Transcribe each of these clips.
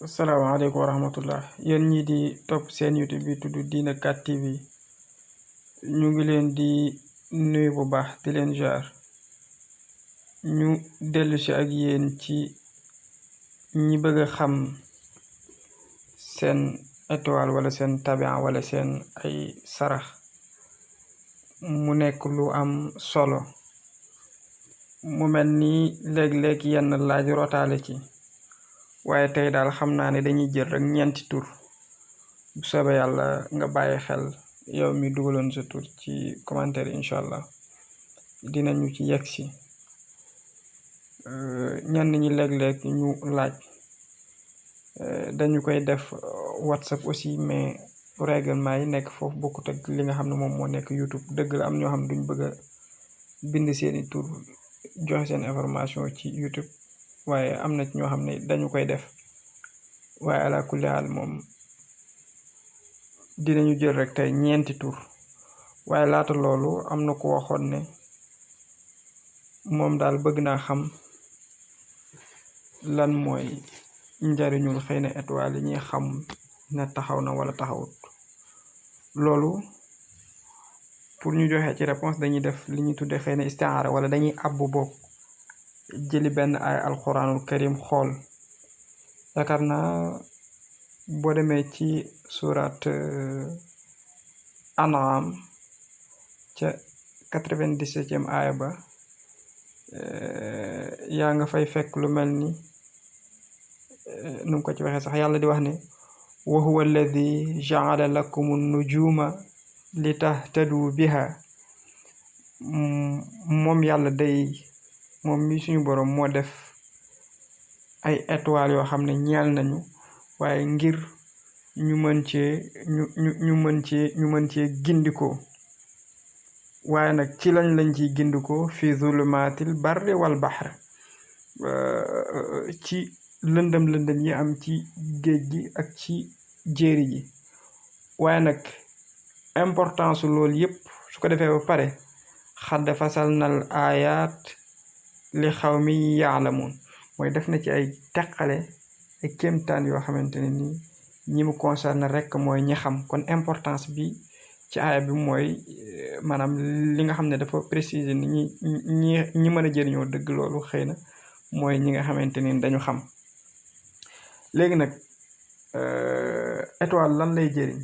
asalaamaaleykum wa rahmatullah yéen ñi di topp seen YouTube bi tudd Dina 4 TV ñu ngi leen di nuyu bu baax di leen jaar ñu dellu si ak yéen ci ñi bëgg a xam seen étoile wala seen tabian wala seen ay sarax mu nekk lu am solo mu mel ni léeg-léeg yenn laaj rotaale ci waaye tey daal xam naa ne dañuy jël rek ñeenti tur bu soobee yàlla nga bàyyi xel yow mi dugaloon sa tur ci commentaire incha allah dinañu ci yegg si ñenn ñi léeg-léeg ñu laaj dañu koy def WhatsApp aussi mais règlement yi nekk foofu bokkut ak li nga xam ne moom moo nekk YouTube dëgg la am ñoo xam duñ bëgg a bind seeni tur joxe seen information ci YouTube waaye am na ci ñoo xam ne dañu koy def waaye ala kulli haal moom dinañu jël rek tey ñeenti tur waaye laata loolu am na ku waxoon ne moom daal bëgg naa xam lan mooy njariñul xëy na étoile yi ñuy xam ne taxaw na wala taxawut loolu pour ñu joxe ci réponse dañuy def li ñuy tuddee xëy na istiaara wala dañuy abbu bopp jëli benn ay alquranul karim xool yaakaar naa boo demee ci surat An'am ca 97e aaya ba yaa nga fay fekk lu mel ni nu mu ko ci waxee sax yàlla di wax ne wa huwa alladi jaala lakum nujuma li tahtadu biha moom yàlla day moom mi suñu borom moo def ay étoiles yoo xam ne ñeel nañu waaye ngir ñu mën cee gindikoo waaye nag ci lañ ciy gindikoo fi zulumatil barri wal bahr ci lëndëm yi am ci géej gi ak ci jéeri ji waaye nag importance loolu yëpp su ko defee ba pare xadd fasal nal ayat li xaw mi yaalamun mooy def na ci ay teqale ay kéemtaan yoo xamante ne ni ñi mu concerne rek mooy ñi xam kon importance bi ci aaya bi mooy maanaam li nga xam ne dafa préciser ni ñi mën a jëriñoo dëgg loolu xëy na mooy ñi nga xamante ni dañu xam léegi nag étoile lan lay jëriñ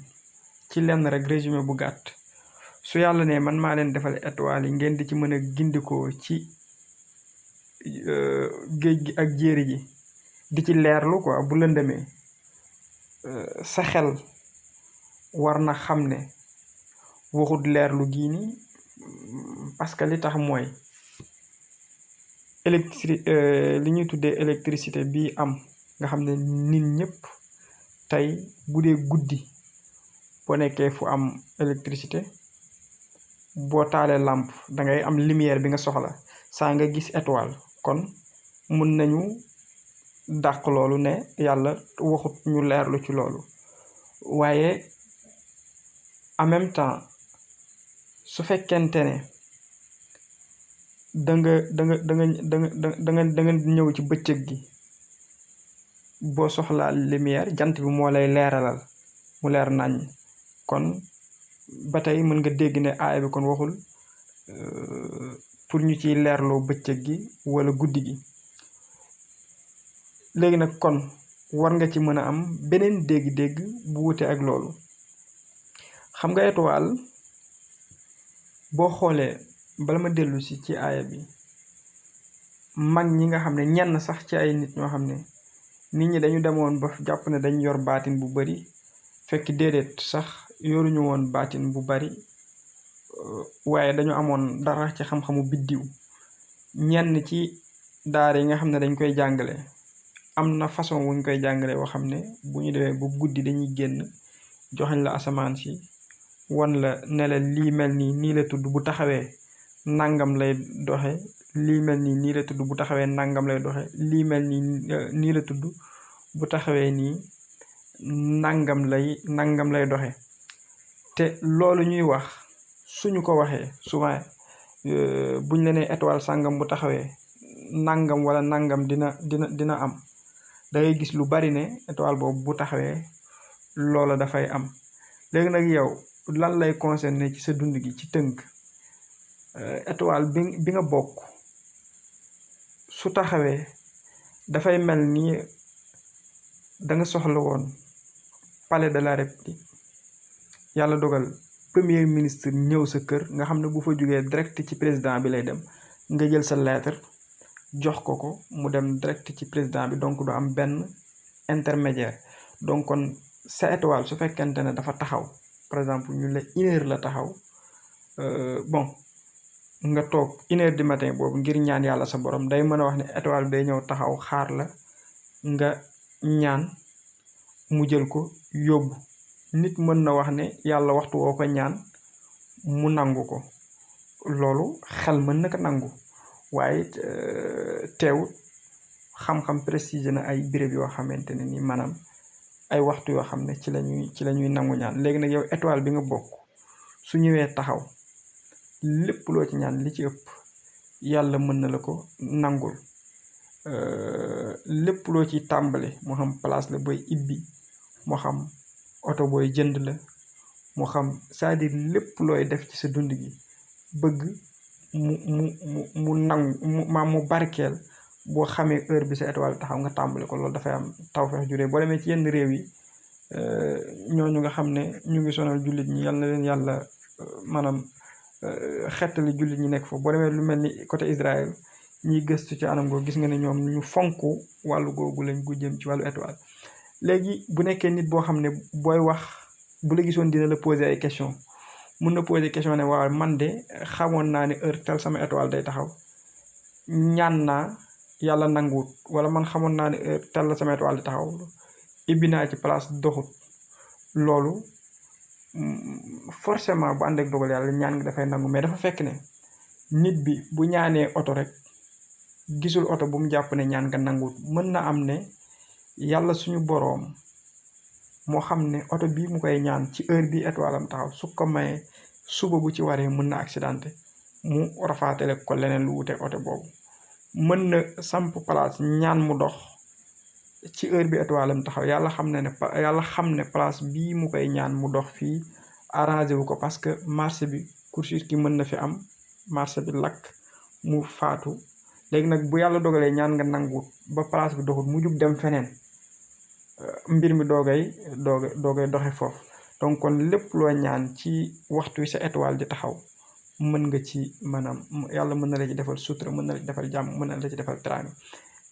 ci lenn rek résumé bu gàtt su yàlla ne man maa leen defal étoile yi ngeen di ci mën a gindikoo ci géej gi ak jéeri ji di ci leerlu quoi bu lëndëmee sa xel war na xam ne waxut leerlu gii nii parce que li tax mooy li ñuy tuddee électricité bii am nga xam ne nit ñëpp tey bu dee guddi boo nekkee fu am électricité boo taalee lampe da ngay am lumière bi nga soxla saa nga gis étoile kon mun nañu dàq loolu ne yàlla waxut ñu leerlu ci loolu waaye en même temps su fekkente ne da nga ñëw ci bëccëg gi boo soxlaa lumière jant bi moo lay leeralal mu leer nañ kon ba tey mën nga dégg ne aaya bi kon waxul pour ñu ciy leerloo bëccëg gi wala guddi gi léegi nag kon war nga ci mën a am beneen dégg-dégg bu wute ak loolu xam nga étoile boo xoolee bala ma dellu si ci aaya bi mag ñi nga xam ne ñenn sax ci ay nit ñoo xam ne nit ñi dañu demoon ba jàpp ne dañ yor baatin bu bari fekk déedéet sax yoruñu woon baatin bu bari waaye dañu amoon dara ci xam-xamu biddiw ñenn ci daara yi nga xam ne dañ koy jàngale am na façon wuñ koy jàngale woo xam ne bu ñu demee ba guddi dañuy génn joxañ la asamaan si wan la ne la lii mel nii la tudd bu taxawee nangam lay doxe lii mel nii la tudd bu taxawee nangam lay doxe lii mel nii la tudd bu taxawee nii nangam lay doxe te loolu ñuy wax suñu ko waxee souvent buñ la nee étoile sàngam bu taxawee nangam wala nangam dina am da ngay gis lu bari ne étoile boobu bu taxawee loola dafay am. léegi nag yow lan lay concerné ci sa dund gi ci tënk étoile bi nga bokk su taxawee dafay mel ni da nga soxla woon palais de la république yàlla dogal premier ministre ñëw sa kër nga xam ne bu fa jógee direct ci président bi lay dem nga jël sa lettre jox ko mu dem direct ci président bi donc du am benn intermédiaire. donc kon sa étoile su fekkente ne dafa taxaw par exemple ñu la 1h la taxaw bon nga toog 1h du matin boobu ngir ñaan yàlla sa borom day mën a wax ne étoile bi day ñëw taxaw xaar la nga ñaan mu jël ko yóbbu. nit mën na wax ne yàlla waxtu woo ko ñaan mu nangu ko loolu xel mën na ko nangu waaye teewut xam-xam précisé na ay béréb yoo xamante ne ni maanaam ay waxtu yoo xam ne ci la ñuy nangu ñaan. léegi nag yow étoile bi nga bokk su ñëwee taxaw lépp loo ci ñaan li ci ëpp yàlla mën na la ko nangul. lépp loo ci tàmbale moo xam place la booy ibbi moo xam oto booy jënd la moo xam c'est-à-dire lépp looy def ci sa dund gi bëgg mu nangu mu barkeel boo xamee heure bi sa étoile taxaw nga tàmbale ko loolu dafay am tawfeex juree. boo demee ci yenn réew yi ñooñu nga xam ne ñu ngi sonal jullit ñi yal na leen yàlla maanaam xettali jullit ñi nekk foofu. boo demee lu mel ni côté Israël ñiy gëstu ci anam googu gis nga ne ñoom ñu fonk wàllu googu lañ gu jëm ci wàllu étoile. léegi bu nekkee nit boo xam ne booy wax bu la gisoon dina la poser ay question mun na poser question ne waaw man de xamoon naa ne heure tel sama étoile day taxaw ñaan naa yàlla nanguwut wala man xamoon naa ne heure tel la sama étoile di taxaw ibbi naa ci place doxut. loolu forcément bu ànd ak dogal yàlla ñaan ngi dafay nangu mais dafa fekk ne nit bi bu ñaanee oto rek gisul oto bu mu jàpp ne ñaan nga nanguwut. mën na am ne yàlla suñu boroom moo xam ne oto bii mu koy ñaan ci heure bi étoile am taxaw su ko mayee suba bu ci waree mën na accidenté mu rafaatale ko leneen lu wuteeg oto boobu. mën na samp place ñaan mu dox ci heure bi étoile am taxaw yàlla xam ne place bii mu koy ñaan mu dox fii arrangé wu ko parce que marché bi course ki mën na fi am marché bi lakk mu faatu. léegi nag bu yàlla dogalee ñaan nga nanguwut ba place bi doxut mu jug dem feneen mbir mi doogay doxe foofu. donc kon lépp loo ñaan ci waxtu wi sa étoile di taxaw mën nga ci maanaam yàlla mën na la ci defal sutura mën na la ci defal jàmm mën na la ci defal teraanga.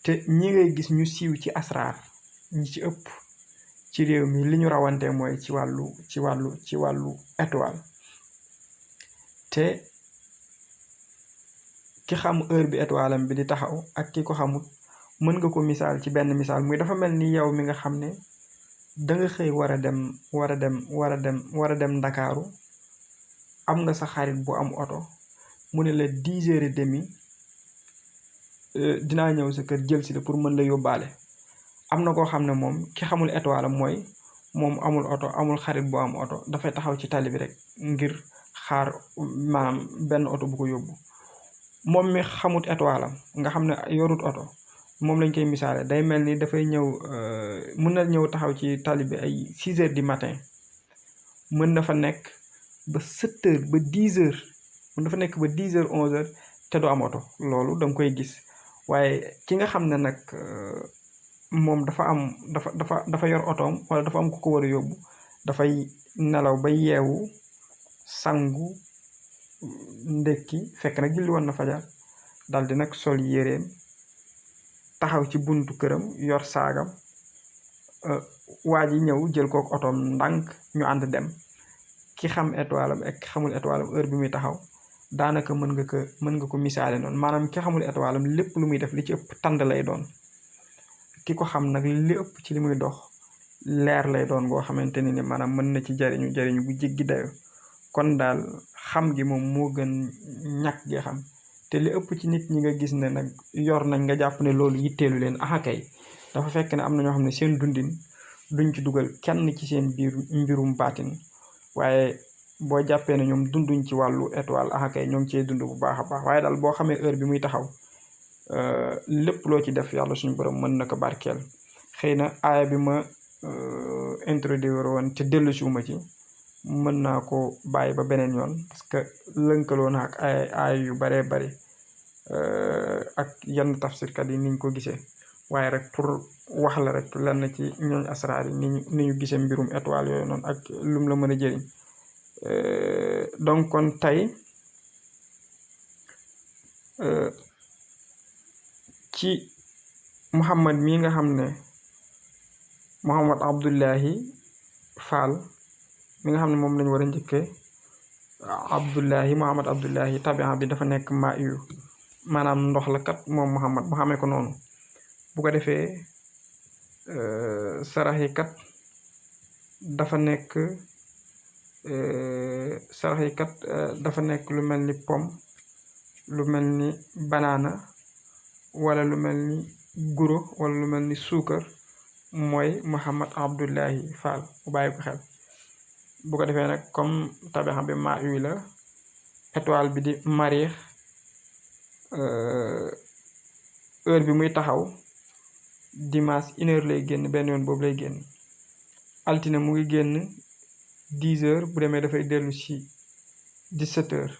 te ñi ngay gis ñu siiw ci asraar ñi ci ëpp ci réew mi li ñu rawante mooy ci wàllu étoile. te ki xam heure bi étoile am bi di taxaw ak ki ko xamut mën nga ko misaal ci benn misaal muy dafa mel ni yow mi nga xam ne da nga xëy war a dem Ndakaaru am nga sa xarit bu am oto mu ne la 10h30 dinaa ñëw sa kër jël si la pour mën la yóbbaale. am na koo xam ne moom ki xamul étoile am mooy moom amul oto amul xarit bu am oto dafay taxaw ci tali bi rek ngir xaar maanaam benn oto bu ko yóbbu. moom mi xamut étoile am nga xam ne yorut oto moom lañ koy misaale day mel ni dafay ñëw mën na ñëw taxaw ci tali bi ay 6h du matin mën na fa nekk ba 7h ba 10h mën na fa nekk ba 10h 11h te du am oto. loolu da nga koy gis. waaye ki nga xam ne nag moom dafa yor otoom wala dafa am ku ko war a yóbbu dafay nelaw ba yeewu sangu ndekki fekk nag julli woon na fajar dal di nag sol yéreem taxaw ci buntu këram yor saagam waa ji ñëw jël kook otoom ndànk ñu ànd dem. ki xam étoile am ak ki xamul étoile am heure bi muy taxaw daanaka mën nga ko misaale noonu maanaam ki xamul étoile am lépp lu muy def li ci ëpp tànd lay doon. ki ko xam nag li ëpp ci li muy dox leer lay doon boo xamante ni maanaam mën na ci jariñu bu jéggi dayo. kon daal xam gi moom moo gën ñàkk gi xam. te li ëpp ci nit ñi nga gis ne nag yor nañ nga jàpp ne loolu yitteelu leen kay dafa fekk ne am na ñoo xam ne seen dundin duñ ci dugal kenn ci seen biir mbirum baatin waaye boo jàppee ne ñoom dunduñ ci wàllu étoile kay ñoo ngi cee dund bu baax a baax. waaye daal boo xamee heure bi muy taxaw lépp loo ci def yàlla suñu borom mën na ko barkeel. xëy na aaya bi ma introduire woon te dellusiwuma ci mën naa ko bàyyi ba beneen yoon parce que lënkaloo na ak ay aaya yu baree bari ak yenn tafsirkat yi niñ ko gisee waaye rek pour wax la rek lenn ci ñooñ asraar yi ni ñu gisee mbirum étoile yooyu noonu ak lum la mën a jëriñ donc kon tey ci Muhammad mii nga xam ne Muhammad Abdullahi Fall mi nga xam ne moom lañu war a njëkkee Muhammad Abdullahi tabian bi dafa nekk ma yu maanaam ndox la kat moom Muhammad mu xamee ko noonu bu ko defee sarax yi kat dafa nekk lu mel ni pomme lu mel ni banaana wala lu mel ni guro wala lu mel ni suukar mooy Muhammad Abdullahi Fall bu bàyyi ko xel bu ko defee nag comme tabaxam bi ma yu la étoile bi di mariix heure bi muy taxaw dimanche 1h lay génn benn yoon boobu lay génn altine mu ngi génn 10h bu demee dafay dellu si 17h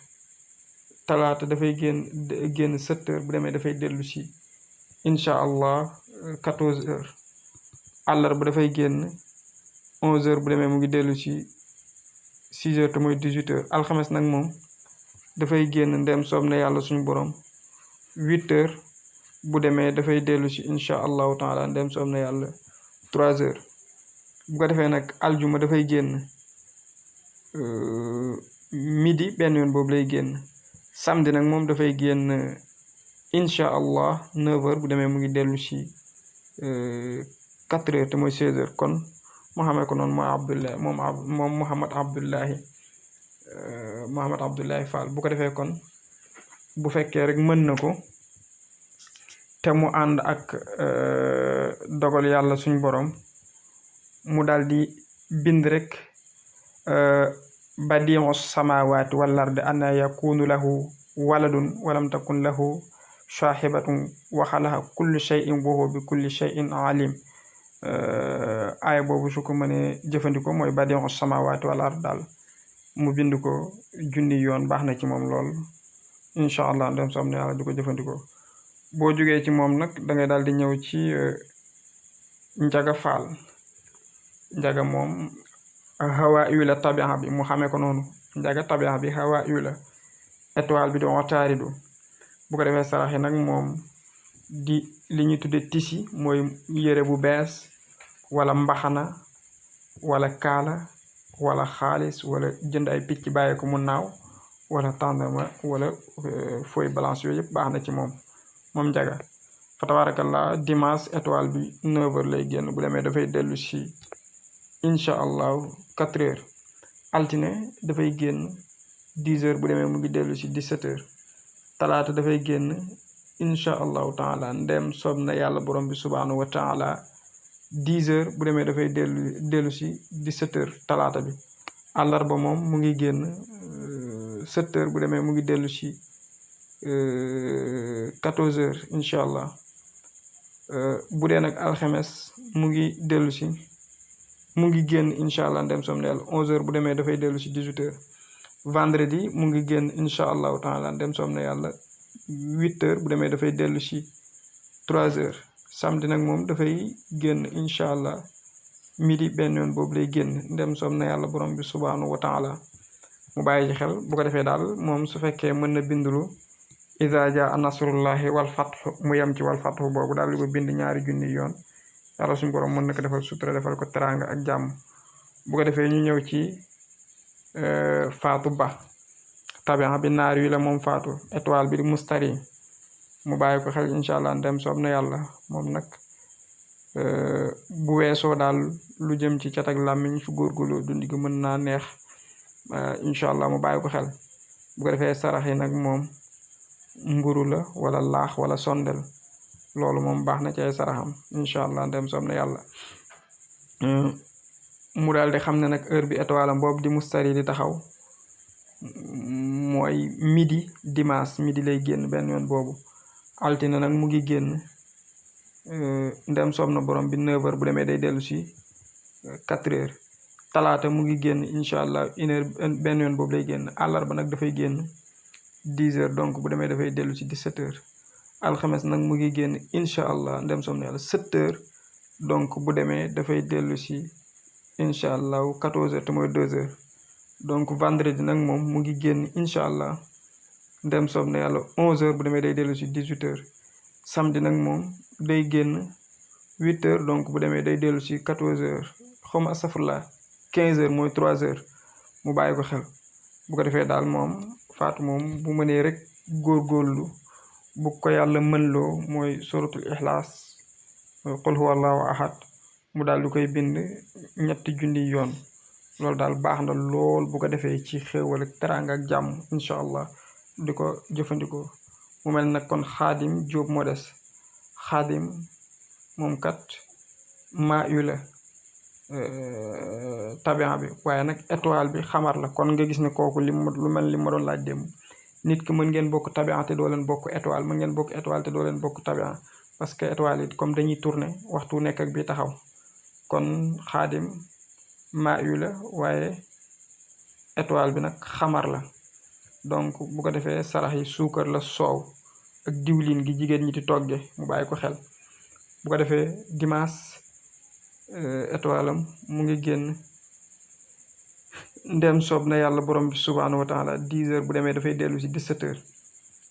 talaata dafay génn 7h bu demee dafay dellu si incha allah 14h àllarba dafay génn 11h bu demee mu ngi dellu si 6h te mooy 18h alxames nag moom dafay génn ndem soob na yàlla suñu borom 8h bu demee dafay dellu si incha allahu taala ndem soob na yàlla 3h bu ko defee nag aljuma dafay génn midi benn yoon boobu lay génn samedi nag moom dafay génn incha allah 9h bu demee mu ngi dellu si 4h te mooy 16h kon moo xamee ko noonu mooy Abdullahi moom Muhammad Abdullahi Fall bu ko defee kon bu fekkee rek mën na ko te mu ànd ak dogal yàlla suñ borom mu daal di bind rek badiu samawaati wal ardi anna yakunu lahu waladun walam takun lahu saahibatun wa xalaqa kulli shay'in wa huwa bi kulli shay'in alim aaya boobu su ko mënee jëfandikoo mooy badiu samawaati wal ardi daal mu bind ko junni yoon baax na ci moom lool incha allah ndem soob na yàlla di ko jëfandikoo boo jógee ci moom nag da ngay daal di ñëw ci Njaga Faal Njaga moom hawa yu la tabian bi mu xamee ko noonu Njaga tabian bi hawa yu la étoile bi di otaaridu bu ko defee sarax yi nag moom di li ñuy tudde tisi mooy yére bu bees wala mbaxana wala kaala wala xaalis wala jënd ay picc bàyyi ko mu naaw wala tàndarma wala feuille blanche yooyu yëpp baax na ci moom Njaga fa tabarakallah dimanche étoile bi 9h lay génn bu demee dafay dellu si incha allahu 4h altine dafay génn 10h bu demee mu ngi dellu si 17h talaata dafay génn incha allahu taala ndem soob na yàlla borom bi subhanahu wa taala 10h bu demee dafay dellu si 17h talaata bi àllarba moom mu ngi génn 7h bu demee mu ngi dellu si 14h incha allah bu dee nag alxames mu ngi dellu si mu ngi génn incha allah ndem soob na yàlla 11h bu demee dafay dellu si 18h vendredi mu ngi génn incha allahu taala ndem soob na yàlla 8h bu demee dafay dellu si 3h samedi nag moom dafay génn incha allah midi benn yoon boobu lay génn ndem soob na yàlla borom bi subhanahu wa taala mu bàyyi ci xel bu ko defee daal moom su fekkee mën na bindulu iza jaa nasrullahi wal fathu mu yem ci wal fathu boobu daal di ko bind 2 junni yoon yàlla suñu borom mën na ko defal sutura defal ko teraanga ak jàmm bu ko defee ñu ñëw ci Faatu Ba tabian bi naar wi la moom Faatu étoile bi di mustari mu bàyyi ko xel incha allah ndem soob na yàlla moom nag bu weesoo daal lu jëm ci cat ak làmmiñ su góorgóorlu dundi gi mën naa neex incha allah mu bàyyi ko xel bu ko defee sarax yi nag moom mburu la wala laax wala sondel loolu moom baax na ci ay saraxam incha allah ndem soob na yàlla mu daal di xam ne nag heure bi étoile am boobu di mustari di taxaw mooy midi dimanche midi lay génn benn yoon boobu altine nag mu ngi génn ndem soob na borom bi 9h bu demee day dellu si 4h. talaata mu ngi génn incha allah 1h benn yoon boobu lay génn. àllarba nag dafay génn 10h donc bu demee dafay dellu si 17h. alxames nag mu ngi génn incha allah ndem soob na yàlla 7h donc bu demee dafay dellu si incha allah 14h te mooy 2h. donc vendredi nag moom mu ngi génn incha allah ndem soob na yàlla 11h bu demee day dellu si 18h. samedi nag moom day génn 8h donc bu demee day dellu si 14h xaw ma astafurlah 15h mooy 3h mu bàyyi ko xel. bu ko defee daal moom faatu moom bu mënee rek góorgóorlu bu ko yàlla mënloo mooy suratul ixlaas qul huwa allahu ahad mu daal di koy bind 3 junni yoon. loolu daal baax na lool bu ko defee ci xéewal ak teraanga ak jàmm incha allah di ko jëfandikoo. mu mel nag kon Xaadim Jóob moo des. Xaadim moom kat maa yu la tabian bi waaye nag étoile bi xamar la. kon nga gis ne kooku lu mel li ma doon laaj démb nit ki mën ngeen bokk tabian te doo leen bokk étoile, mën ngeen bokk étoile te doo leen bokk tabian parce que étoile yi comme dañuy tourner waxtu nekk ak bi taxaw. kon Xaadim maa yu la waaye étoile bi nag xamar la. donc bu ko defee sarax yi suukar la soow ak diwlin gi jigéen ñi di togge mu bàyyi ko xel. bu ko defee dimanche étoile am mu ngi génn ndem soob na yàlla borom bi subhanahu wa taala 10h bu demee dafay dellu si 17h.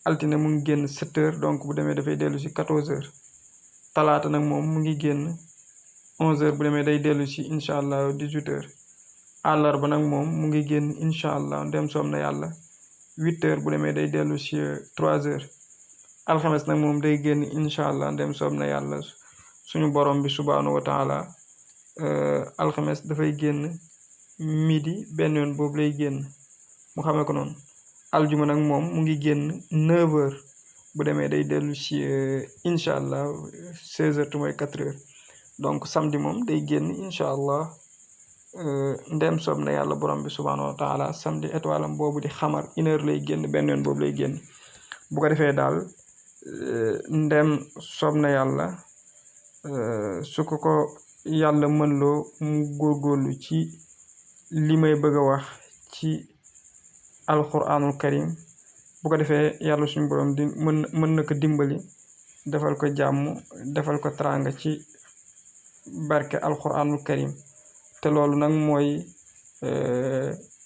altine mu ngi génn 7h donc bu demee dafay dellu si 14h. talaata nag moom mu ngi génn 11h bu demee day dellu si incha allah 18h. àllarba nag moom mu ngi génn incha allah ndem soob na yàlla 8h bu demee day dellu si 3h. alxames nag moom day génn incha allah ndem soob na yàlla suñu borom bi subhanahu wa taala alxames dafay génn midi benn yoon boobu lay génn mu xamee ko noonu. aljuma nag moom mu ngi génn 9h bu demee day dellu si incha allah 16h te mooy 4h. donc samedi moom day génn incha allah ndem soob na yàlla borom bi subhanahu wa taala samedi étoile am boobu di xamar 1h lay génn benn yoon boobu lay génn. bu ko defee daal ndem soob na yàlla su ko yàlla mënloo mu góorgóorlu ci li may bëgg a wax ci alquranul karim. bu ko defee yàlla suñu borom di mën na ko dimbali defal ko jàmm defal ko teraanga ci barke alquranul karim. te loolu nag mooy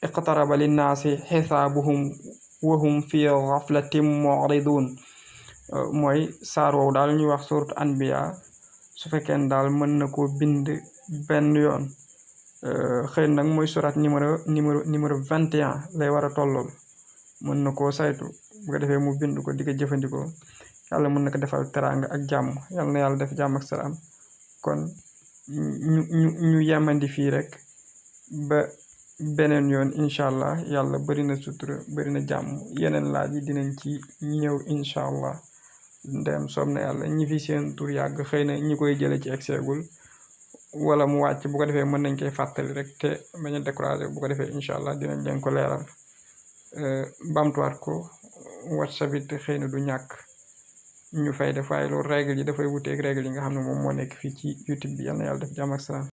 iqtaraba linnaasi xisaabuhum wahum fi ghaflatin mu'ridun. mooy saar woowu daal ñuy wax suratu anbiya su fekkee ne daal mën na koo bind benn yoon xëy nag mooy surat numéro 21 lay war a tollool. mën na koo saytu bu ko defee mu bind ko di ko jëfandikoo yàlla mën na ko defal teraanga ak jàmm. yàlla na yàlla def jàmm ak salaam. kon ñu yemandi fii rek ba beneen yoon incha allah. yàlla bari na sutura bari na jàmm. yeneen laaj yi dinañ ci ñëw incha allah ndem soob na yàlla. ñi fi seen tur yàgg xëy na ñi koy jële ci exeegul wala mu wàcc bu ko defee mën nañ koy fàttali rek te bañ a découragé. bu ko defee incha allah dinañ leen ko leeral bamtuwaat ko. WhatsApp it xëy na du ñàkk ñu fay def waaye loolu règle yi dafay wuteeg règle yi nga xam ne moom moo nekk fii ci YouTube bi. yal na yàlla def jàmm ak salaam.